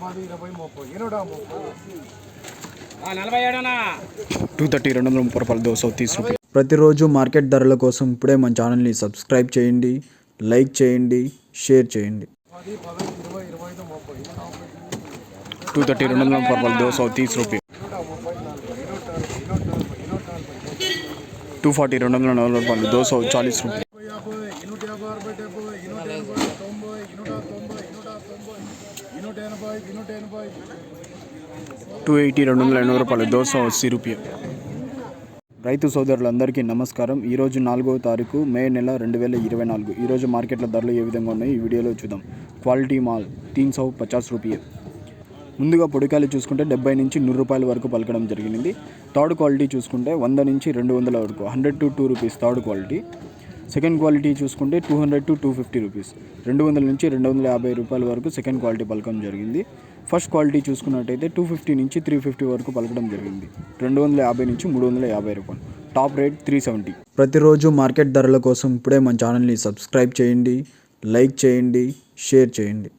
రూపాయలు దోశ 30 రూపాయలు. ప్రతిరోజు మార్కెట్ ధరల కోసం ఇప్పుడే మన ఛానల్ని సబ్స్క్రైబ్ చేయండి, లైక్ చేయండి, షేర్ చేయండి. 230 రూపాయలు దోశ 30 రూపాయలు. 240 రూపాయలు దోశ 40 రూపాయలు. 280 రూపాయలు దోశ 80 రూపాయలు. రైతు సోదరులందరికీ నమస్కారం. ఈరోజు 4వ తారీఖు మే నెల 2024. ఈరోజు మార్కెట్ల ధరలు ఏ విధంగా ఉన్నాయి ఈ వీడియోలో చూద్దాం. క్వాలిటీ మాల్ 350 రూపాయలు. ముందుగా పొడికాయలు చూసుకుంటే 70 నుంచి 100 రూపాయల వరకు పలకడం జరిగింది. థర్డ్ క్వాలిటీ చూసుకుంటే 100 నుంచి 200 వరకు, 100 to 2 rupees third quality. Second quality చూసుకుంటే 200 to 250 రూపీస్, 200 నుంచి 250 రూపాయల వరకు సెకండ్ క్వాలిటీ పలకడం జరిగింది. ఫస్ట్ క్వాలిటీ చూసుకున్నట్టయితే 250 నుంచి 350 వరకు పలకడం జరిగింది. 250 నుంచి 350 రూపాయలు. Top rate 370. ప్రతిరోజు మార్కెట్ ధరల కోసం ఇప్పుడే మన ఛానల్ని సబ్స్క్రైబ్ చేయండి, లైక్ చేయండి, షేర్ చేయండి.